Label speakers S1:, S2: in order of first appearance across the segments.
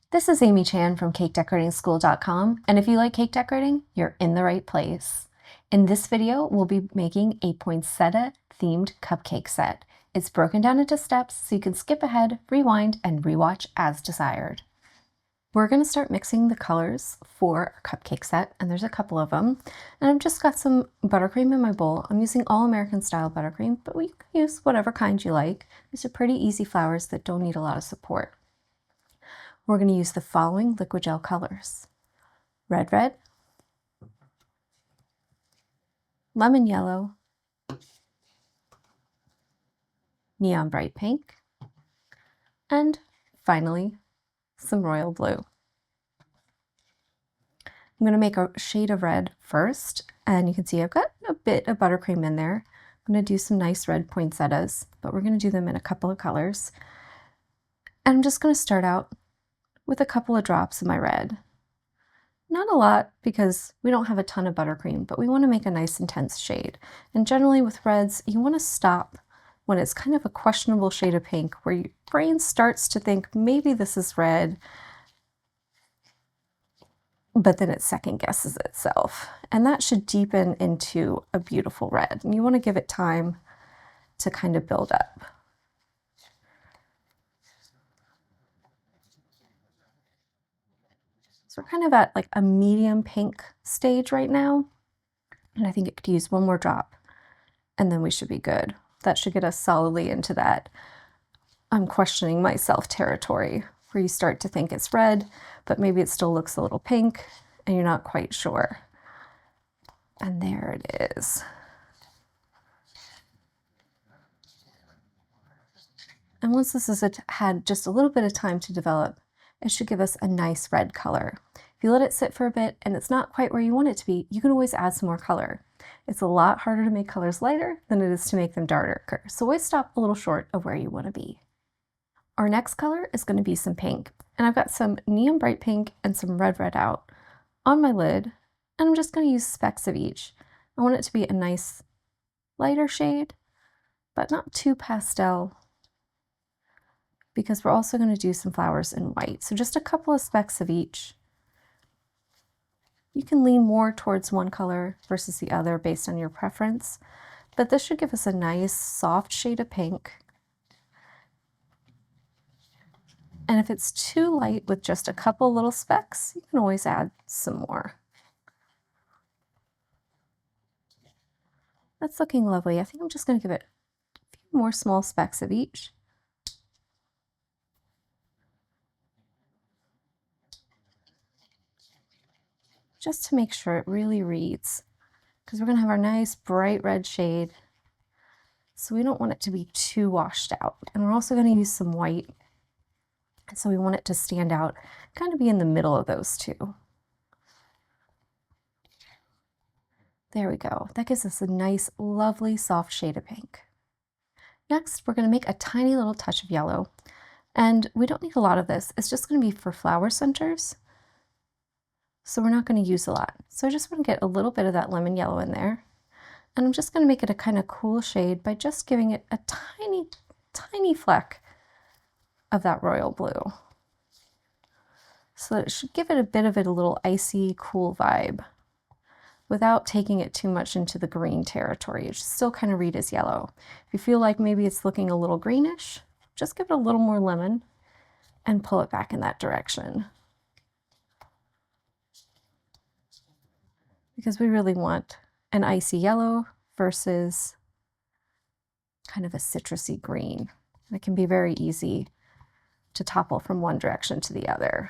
S1: This is Amy Chan from CakeDecoratingSchool.com, and if you like cake decorating, you're in the right place. In this video, we'll be making a poinsettia themed cupcake set. It's broken down into steps so you can skip ahead, rewind, and rewatch as desired. We're going to start mixing the colors for our cupcake set, and there's a couple of them. And I've just got some buttercream in my bowl. I'm using all American style buttercream, but you can use whatever kind you like. These are pretty easy flowers that don't need a lot of support. We're going to use the following liquid gel colors: red, lemon yellow, neon bright pink, and finally, some royal blue. I'm going to make a shade of red first, and you can see I've got a bit of buttercream in there. I'm going to do some nice red poinsettias, but we're going to do them in a couple of colors. And I'm just going to start out with a couple of drops of my red. Not a lot because we don't have a ton of buttercream, but we want to make a nice intense shade. And generally with reds, you want to stop when it's kind of a questionable shade of pink where your brain starts to think maybe this is red, but then it second guesses itself. And that should deepen into a beautiful red. And you want to give it time to kind of build up. So we're kind of at like a medium pink stage right now. And I think it could use one more drop and then we should be good. That should get us solidly into that I'm questioning myself territory where you start to think it's red, but maybe it still looks a little pink and you're not quite sure. And there it is. And once this has had just a little bit of time to develop, it should give us a nice red color. If you let it sit for a bit and it's not quite where you want it to be, you can always add some more color. It's a lot harder to make colors lighter than it is to make them darker, so always stop a little short of where you want to be. Our next color is going to be some pink, and I've got some neon bright pink and some red out on my lid, and I'm just going to use specks of each. I want it to be a nice lighter shade, but not too pastel, because we're also going to do some flowers in white. So just a couple of specks of each. You can lean more towards one color versus the other based on your preference, but this should give us a nice soft shade of pink. And if it's too light with just a couple little specks, you can always add some more. That's looking lovely. I think I'm just going to give it a few more small specks of each. Just to make sure it really reads, because we're going to have our nice bright red shade, so we don't want it to be too washed out. And we're also going to use some white, so we want it to stand out, kind of be in the middle of those two. There we go. That gives us a nice, lovely, soft shade of pink. Next, we're going to make a tiny little touch of yellow, and we don't need a lot of this. It's just going to be for flower centers. So we're not going to use a lot. So I just want to get a little bit of that lemon yellow in there. And I'm just going to make it a kind of cool shade by just giving it a tiny, tiny fleck of that royal blue. So it should give it a little icy, cool vibe without taking it too much into the green territory. It should still kind of read as yellow. If you feel like maybe it's looking a little greenish, just give it a little more lemon and pull it back in that direction. Because we really want an icy yellow versus kind of a citrusy green. And it can be very easy to topple from one direction to the other.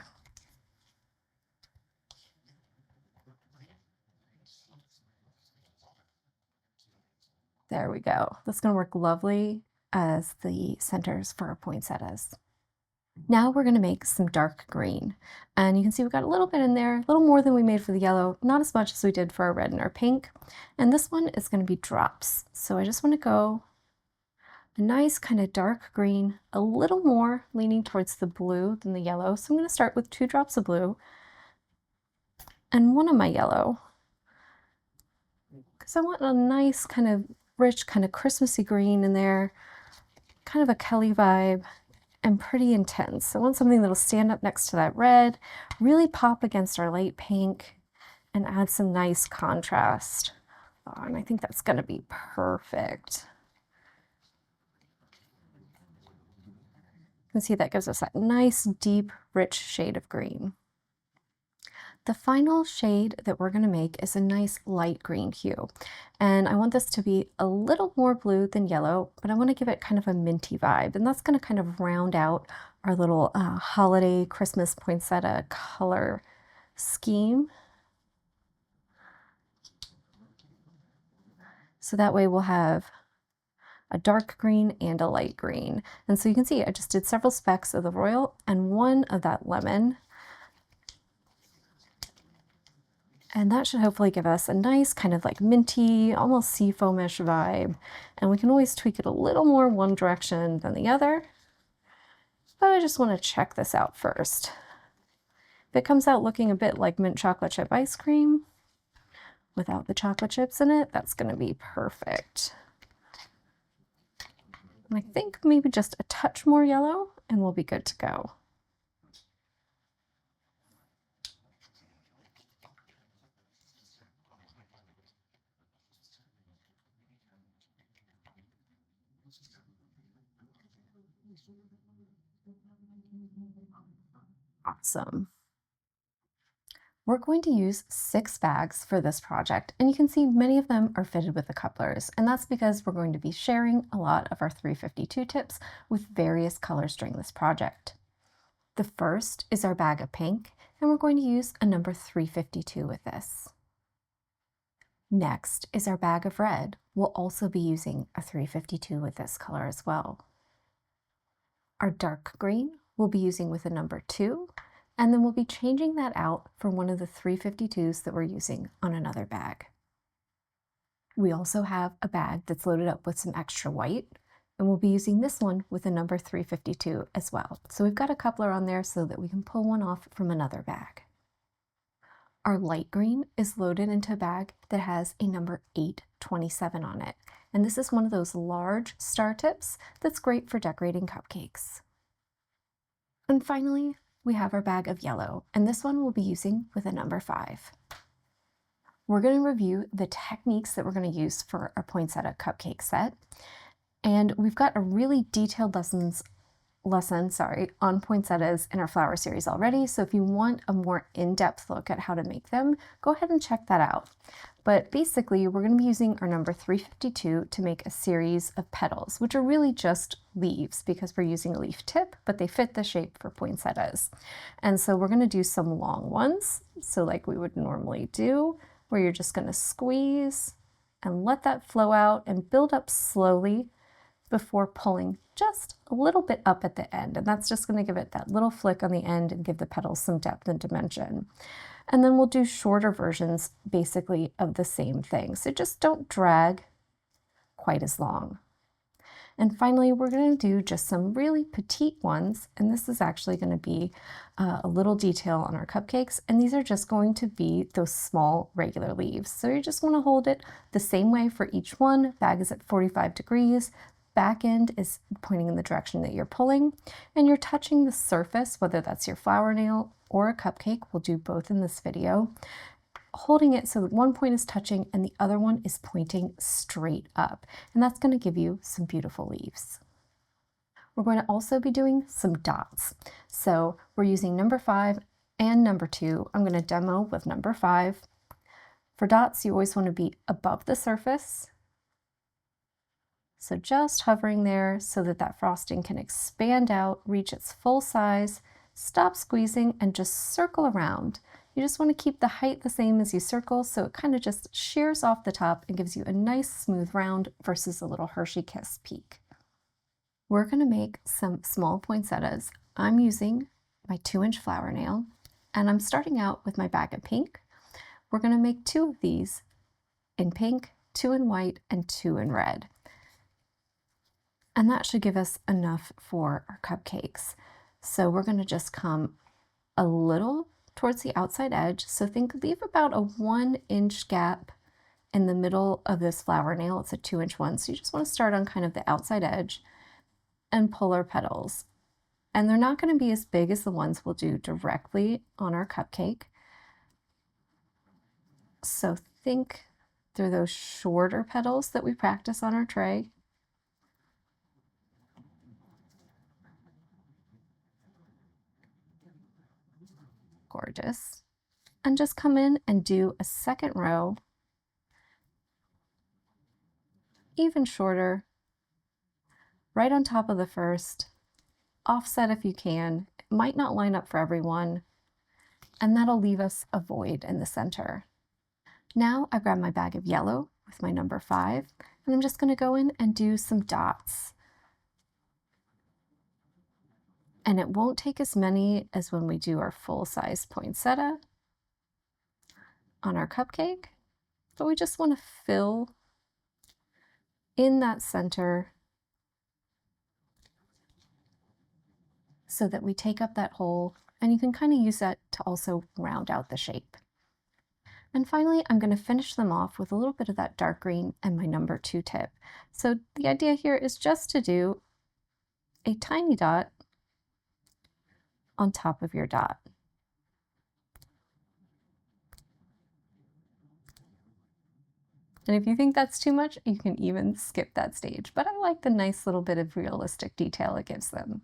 S1: There we go. That's going to work lovely as the centers for our poinsettias. Now we're going to make some dark green, and you can see we've got a little bit in there, a little more than we made for the yellow, not as much as we did for our red and our pink. And this one is going to be drops. So I just want to go a nice kind of dark green, a little more leaning towards the blue than the yellow. So I'm going to start with 2 drops of blue and 1 of my yellow, because I want a nice kind of rich kind of Christmassy green in there, kind of a Kelly vibe. and pretty intense. So I want something that'll stand up next to that red, really pop against our light pink, and add some nice contrast. Oh, and I think that's gonna be perfect. You can see that gives us that nice, deep, rich shade of green. The final shade that we're gonna make is a nice light green hue. And I want this to be a little more blue than yellow, but I wanna give it kind of a minty vibe. And that's gonna kind of round out our little holiday Christmas poinsettia color scheme. So that way we'll have a dark green and a light green. And so you can see I just did several specks of the royal and one of that lemon. And that should hopefully give us a nice kind of like minty, almost seafoamish vibe. And we can always tweak it a little more one direction than the other. But I just want to check this out first. If it comes out looking a bit like mint chocolate chip ice cream without the chocolate chips in it, that's going to be perfect. And I think maybe just a touch more yellow and we'll be good to go. Awesome. We're going to use 6 bags for this project, and you can see many of them are fitted with the couplers, and that's because we're going to be sharing a lot of our 352 tips with various colors during this project. The first is our bag of pink, and we're going to use a number 352 with this. Next is our bag of red. We'll also be using a 352 with this color as well. Our dark green we'll be using with a number 2, and then we'll be changing that out for one of the 352s that we're using on another bag. We also have a bag that's loaded up with some extra white, and we'll be using this one with a number 352 as well. So we've got a coupler on there so that we can pull one off from another bag. Our light green is loaded into a bag that has a number 827 on it, and this is one of those large star tips that's great for decorating cupcakes. And finally, we have our bag of yellow, and this one we'll be using with a number 5. We're going to review the techniques that we're going to use for our poinsettia cupcake set, and we've got a really detailed lesson on poinsettias in our flower series already, so if you want a more in-depth look at how to make them, go ahead and check that out. But basically, we're going to be using our number 352 to make a series of petals, which are really just leaves because we're using a leaf tip, but they fit the shape for poinsettias. And so we're going to do some long ones, so like we would normally do, where you're just going to squeeze and let that flow out and build up slowly before pulling just a little bit up at the end. And that's just going to give it that little flick on the end and give the petals some depth and dimension. And then we'll do shorter versions basically of the same thing. So just don't drag quite as long. And finally, we're going to do just some really petite ones. And this is actually going to be a little detail on our cupcakes. And these are just going to be those small regular leaves. So you just want to hold it the same way for each one. Bag is at 45 degrees. Back end is pointing in the direction that you're pulling, and you're touching the surface, whether that's your flower nail or a cupcake. We'll do both in this video. Holding it so that one point is touching and the other one is pointing straight up, and that's going to give you some beautiful leaves. We're going to also be doing some dots. So we're using number 5 and number 2. I'm going to demo with number 5. For dots, you always want to be above the surface. So just hovering there so that that frosting can expand out, reach its full size, stop squeezing, and just circle around. You just want to keep the height the same as you circle, so it kind of just shears off the top and gives you a nice smooth round versus a little Hershey Kiss peak. We're going to make some small poinsettias. I'm using my 2-inch flower nail, and I'm starting out with my bag of pink. We're going to make 2 of these in pink, 2 in white, and 2 in red. And that should give us enough for our cupcakes. So we're going to just come a little towards the outside edge. So leave about a 1-inch gap in the middle of this flower nail. It's a 2-inch one. So you just want to start on kind of the outside edge and pull our petals And they're not going to be as big as the ones we'll do directly on our cupcake. So think through those shorter petals that we practice on our tray. Gorgeous. And just come in and do a second row, even shorter, right on top of the first. Offset if you can. It might not line up for everyone, and that'll leave us a void in the center. Now I grab my bag of yellow with my number 5, and I'm just going to go in and do some dots. And it won't take as many as when we do our full-size poinsettia on our cupcake, but we just want to fill in that center so that we take up that hole, and you can kind of use that to also round out the shape. And finally, I'm going to finish them off with a little bit of that dark green and my number 2 tip. So the idea here is just to do a tiny dot on top of your dot. And if you think that's too much, you can even skip that stage, but I like the nice little bit of realistic detail it gives them.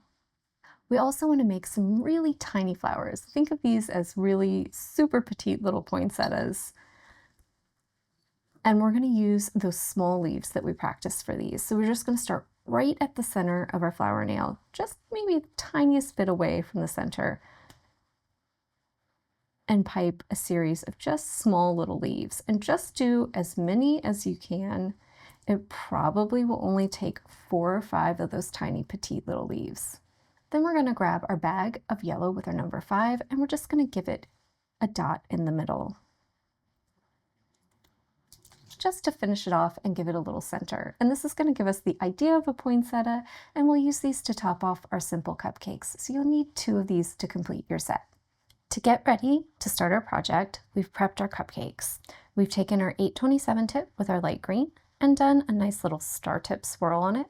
S1: We also want to make some really tiny flowers. Think of these as really super petite little poinsettias. And we're going to use those small leaves that we practiced for these. So we're just going to start right at the center of our flower nail, just maybe the tiniest bit away from the center, and pipe a series of just small little leaves, and just do as many as you can. It probably will only take 4 or 5 of those tiny petite little leaves. Then we're going to grab our bag of yellow with our number 5, and we're just going to give it a dot in the middle, just to finish it off and give it a little center. And this is going to give us the idea of a poinsettia, and we'll use these to top off our simple cupcakes. So you'll need 2 of these to complete your set. To get ready to start our project, we've prepped our cupcakes. We've taken our 827 tip with our light green and done a nice little star tip swirl on it.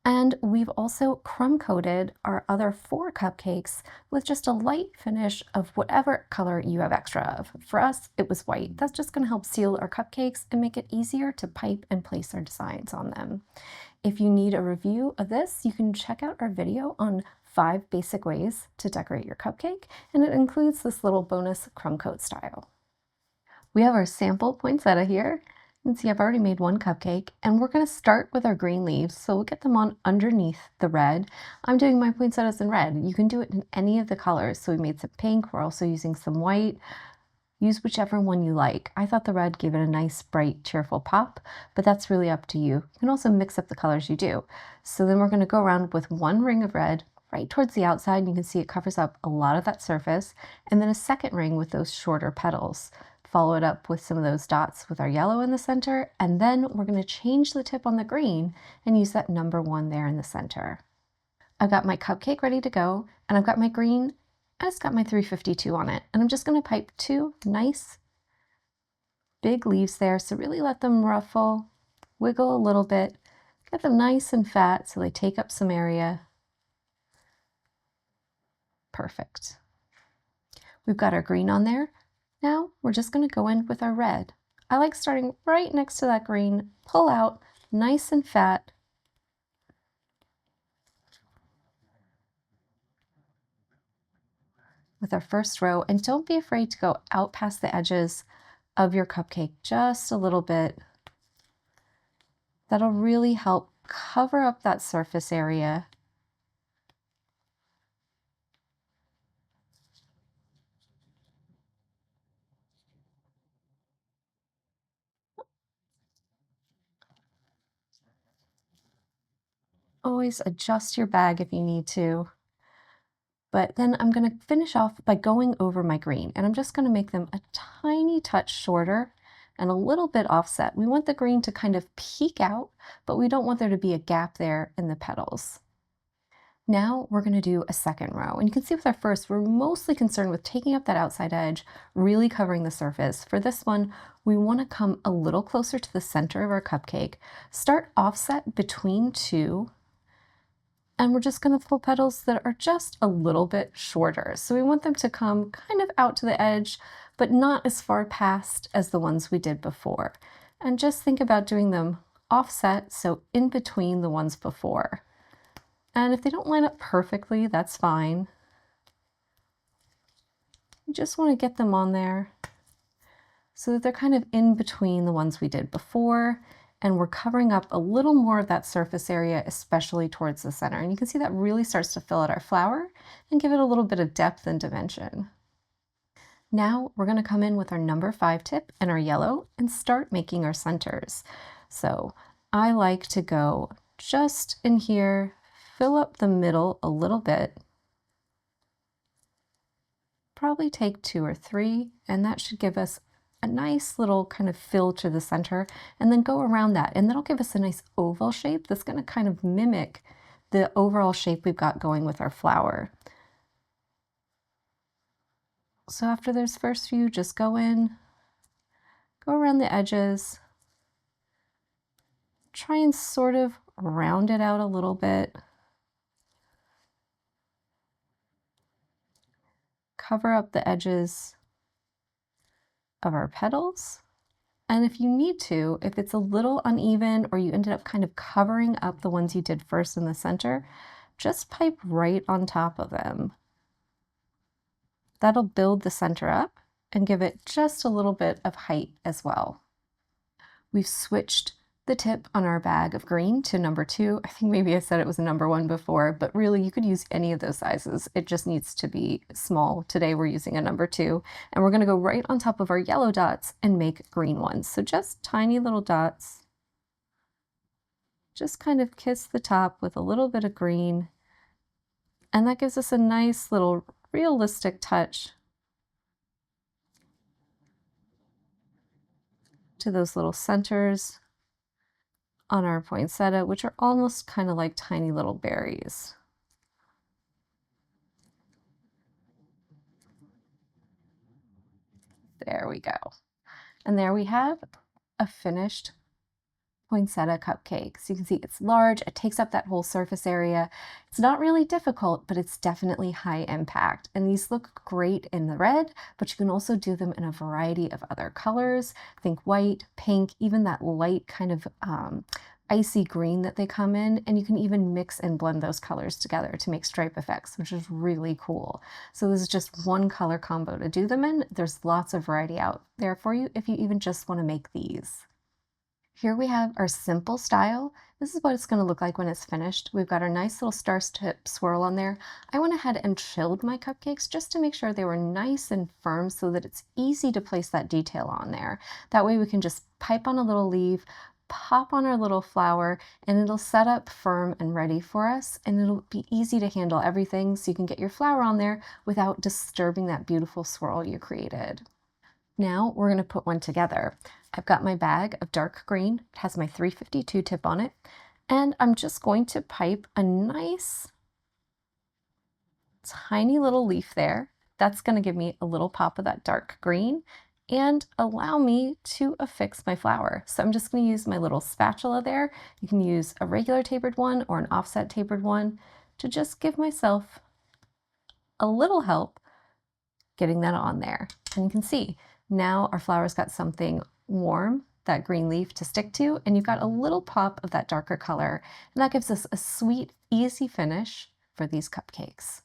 S1: And we've also crumb coated our other 4 cupcakes with just a light finish of whatever color you have extra of. For us, it was white. That's just going to help seal our cupcakes and make it easier to pipe and place our designs on them. If you need a review of this, you can check out our video on 5 basic ways to decorate your cupcake, and it includes this little bonus crumb coat style. We have our sample poinsettia here. You can see I've already made 1 cupcake, and we're going to start with our green leaves, so we'll get them on underneath the red. I'm doing my poinsettias in red. You can do it in any of the colors. So we made some pink, we're also using some white. Use whichever one you like. I thought the red gave it a nice, bright, cheerful pop, but that's really up to you. You can also mix up the colors you do. So then we're going to go around with 1 ring of red right towards the outside, and you can see it covers up a lot of that surface, and then a second ring with those shorter petals. Follow it up with some of those dots with our yellow in the center, and then we're going to change the tip on the green and use that number 1 there in the center. I've got my cupcake ready to go, and I've got my green. I just got my 352 on it, and I'm just going to pipe 2 nice big leaves there, so really let them ruffle, wiggle a little bit, get them nice and fat so they take up some area. Perfect. We've got our green on there. Now we're just going to go in with our red. I like starting right next to that green, pull out, nice and fat. With our first row, and don't be afraid to go out past the edges of your cupcake just a little bit. That'll really help cover up that surface area. Always adjust your bag if you need to. But then I'm going to finish off by going over my green, and I'm just going to make them a tiny touch shorter and a little bit offset. We want the green to kind of peek out, but we don't want there to be a gap there in the petals. Now we're going to do a second row, and you can see with our first, we're mostly concerned with taking up that outside edge, really covering the surface. For this one, we want to come a little closer to the center of our cupcake, start offset between 2, And we're just going to pull petals that are just a little bit shorter. So we want them to come kind of out to the edge, but not as far past as the ones we did before. And just think about doing them offset, so in between the ones before. And if they don't line up perfectly, that's fine. You just want to get them on there so that they're kind of in between the ones we did before, and we're covering up a little more of that surface area, especially towards the center. And you can see that really starts to fill out our flower and give it a little bit of depth and dimension. Now we're going to come in with our number 5 tip and our yellow and start making our centers. So I like to go just in here, fill up the middle a little bit, probably take 2 or 3, and that should give us a nice little kind of fill to the center, and then go around that, and that'll give us a nice oval shape that's going to kind of mimic the overall shape we've got going with our flower. So after those first few, just go in, go around the edges, try and sort of round it out a little bit, cover up the edges of our petals. And if you need to, if it's a little uneven or you ended up kind of covering up the ones you did first in the center, just pipe right on top of them. That'll build the center up and give it just a little bit of height as well. We've switched the tip on our bag of green to number 2. I think maybe I said it was a number 1 before, but really you could use any of those sizes. It just needs to be small. Today we're using a number 2, and we're going to go right on top of our yellow dots and make green ones. So just tiny little dots. Just kind of kiss the top with a little bit of green, and that gives us a nice little realistic touch to those little centers on our poinsettia, which are almost kind of like tiny little berries. There we go. And there we have a finished poinsettia cupcake. So you can see it's large, it takes up that whole surface area. It's not really difficult, but it's definitely high impact. And these look great in the red, but you can also do them in a variety of other colors. Think white, pink, even that light kind of icy green that they come in, and you can even mix and blend those colors together to make stripe effects, which is really cool. So this is just one color combo to do them in. There's lots of variety out there for you if you even just want to make these. Here we have our simple style. This is what it's going to look like when it's finished. We've got our nice little star tip swirl on there. I went ahead and chilled my cupcakes just to make sure they were nice and firm so that it's easy to place that detail on there. That way we can just pipe on a little leaf, pop on our little flower, and it'll set up firm and ready for us, and it'll be easy to handle everything so you can get your flower on there without disturbing that beautiful swirl you created. Now we're going to put one together. I've got my bag of dark green. It has my 352 tip on it, and I'm just going to pipe a nice tiny little leaf there. That's going to give me a little pop of that dark green and allow me to affix my flower. So I'm just going to use my little spatula there. You can use a regular tapered one or an offset tapered one to just give myself a little help getting that on there. And you can see now our flower's got something warm, that green leaf to stick to, and you've got a little pop of that darker color, and that gives us a sweet, easy finish for these cupcakes.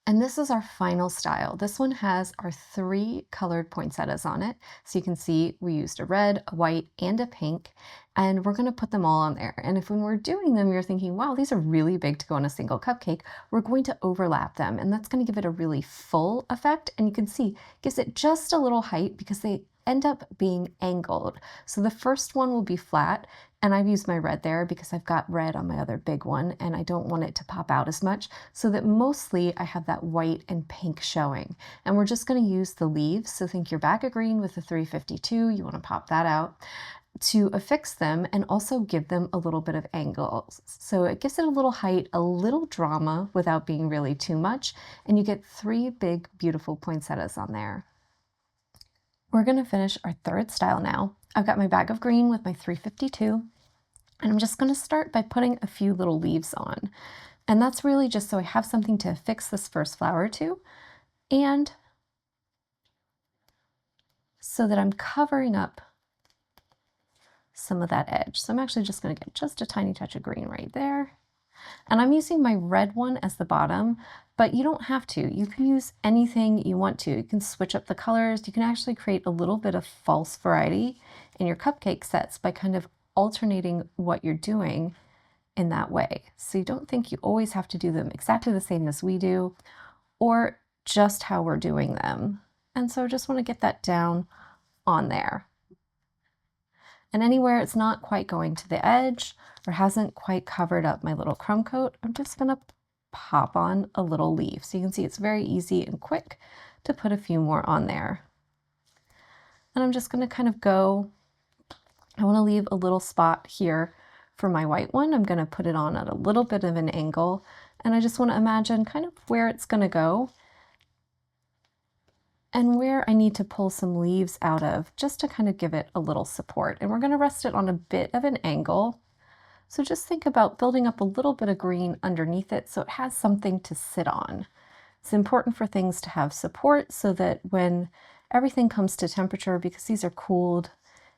S1: And this is our final style. This one has our 3 colored poinsettias on it. So you can see we used a red, a white, and a pink, and we're gonna put them all on there. And if when we're doing them, you're thinking, wow, these are really big to go on a single cupcake, we're going to overlap them, and that's gonna give it a really full effect. And you can see, it gives it just a little height because they end up being angled. So the first one will be flat, and I've used my red there because I've got red on my other big one and I don't want it to pop out as much, so that mostly I have that white and pink showing. And we're just going to use the leaves, so think your bag of green with the 352, you want to pop that out, to affix them and also give them a little bit of angle. So it gives it a little height, a little drama without being really too much, and you get 3 big beautiful poinsettias on there. We're going to finish our third style now. I've got my bag of green with my 352, and I'm just going to start by putting a few little leaves on. And that's really just so I have something to affix this first flower to, and so that I'm covering up some of that edge. So I'm actually just going to get just a tiny touch of green right there. And I'm using my red one as the bottom, but you don't have to. You can use anything you want to. You can switch up the colors. You can actually create a little bit of false variety in your cupcake sets by kind of alternating what you're doing in that way. So you don't think you always have to do them exactly the same as we do, or just how we're doing them. And so I just want to get that down on there. And anywhere it's not quite going to the edge or hasn't quite covered up my little crumb coat, I'm just going to pop on a little leaf. So you can see it's very easy and quick to put a few more on there. And I'm just going to kind of go, I want to leave a little spot here for my white one. I'm going to put it on at a little bit of an angle, and I just want to imagine kind of where it's going to go and where I need to pull some leaves out of just to kind of give it a little support. And we're going to rest it on a bit of an angle. So just think about building up a little bit of green underneath it so it has something to sit on. It's important for things to have support so that when everything comes to temperature, because these are cooled,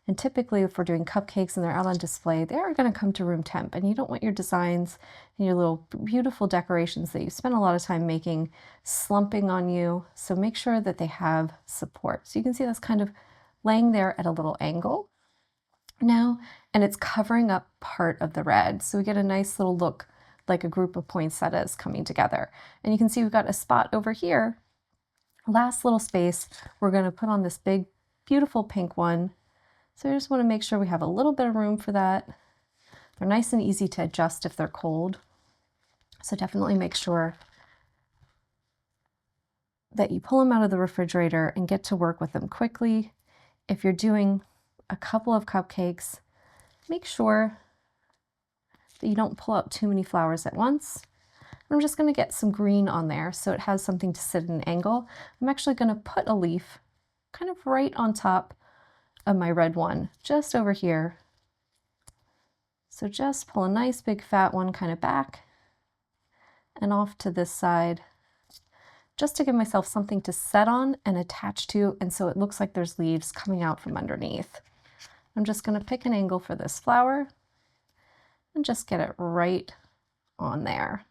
S1: and typically if we're doing cupcakes and they're out on display, they are going to come to room temp, and you don't want your designs and your little beautiful decorations that you spend a lot of time making slumping on you. So make sure that they have support. So you can see that's kind of laying there at a little angle now, and it's covering up part of the red. So we get a nice little look like a group of poinsettias coming together. And you can see we've got a spot over here. Last little space, we're going to put on this big, beautiful pink one. So I just want to make sure we have a little bit of room for that. They're nice and easy to adjust if they're cold. So definitely make sure that you pull them out of the refrigerator and get to work with them quickly. If you're doing a couple of cupcakes, make sure that you don't pull out too many flowers at once. I'm just going to get some green on there so it has something to sit at an angle. I'm actually going to put a leaf kind of right on top of my red one, just over here. So just pull a nice big fat one kind of back and off to this side, just to give myself something to set on and attach to, and so it looks like there's leaves coming out from underneath. I'm just going to pick an angle for this flower and just get it right on there.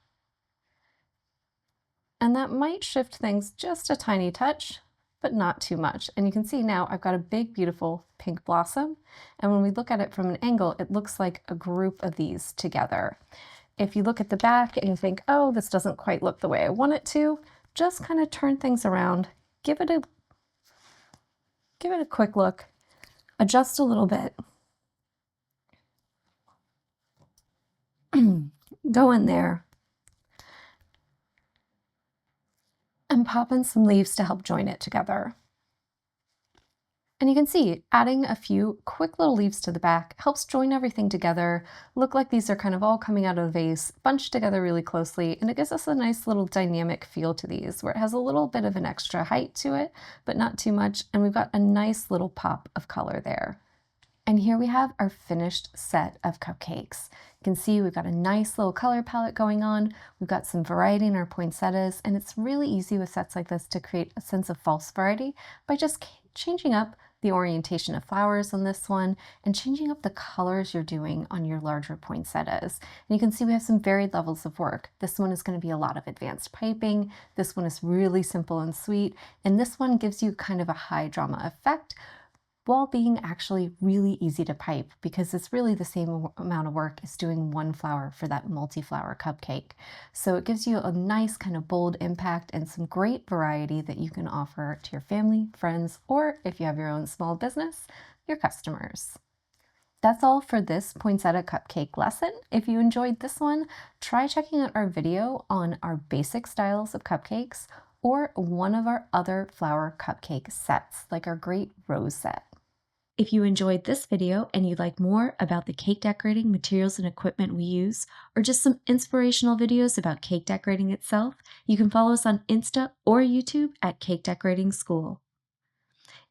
S1: And that might shift things just a tiny touch, but not too much. And you can see now I've got a big, beautiful pink blossom. And when we look at it from an angle, it looks like a group of these together. If you look at the back and you think, oh, this doesn't quite look the way I want it to, just kind of turn things around, give it a quick look, adjust a little bit, go in there, and pop in some leaves to help join it together. And you can see adding a few quick little leaves to the back helps join everything together, look like these are kind of all coming out of the vase, bunched together really closely, and it gives us a nice little dynamic feel to these, where it has a little bit of an extra height to it, but not too much, and we've got a nice little pop of color there. And here we have our finished set of cupcakes. You can see we've got a nice little color palette going on. We've got some variety in our poinsettias, and it's really easy with sets like this to create a sense of false variety by just changing up the orientation of flowers on this one and changing up the colors you're doing on your larger poinsettias. And you can see we have some varied levels of work. This one is going to be a lot of advanced piping. This one is really simple and sweet. And this one gives you kind of a high drama effect while being actually really easy to pipe, because it's really the same amount of work as doing one flower for that multi-flower cupcake. So it gives you a nice kind of bold impact and some great variety that you can offer to your family, friends, or if you have your own small business, your customers. That's all for this poinsettia cupcake lesson. If you enjoyed this one, try checking out our video on our basic styles of cupcakes or one of our other flower cupcake sets, like our great rose set. If you enjoyed this video and you'd like more about the cake decorating materials and equipment we use, or just some inspirational videos about cake decorating itself, you can follow us on Insta or YouTube at Cake Decorating School.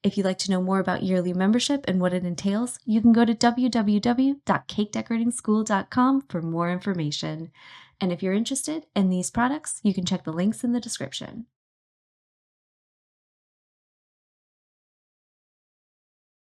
S1: If you'd like to know more about yearly membership and what it entails, you can go to www.cakedecoratingschool.com for more information. And if you're interested in these products, you can check the links in the description.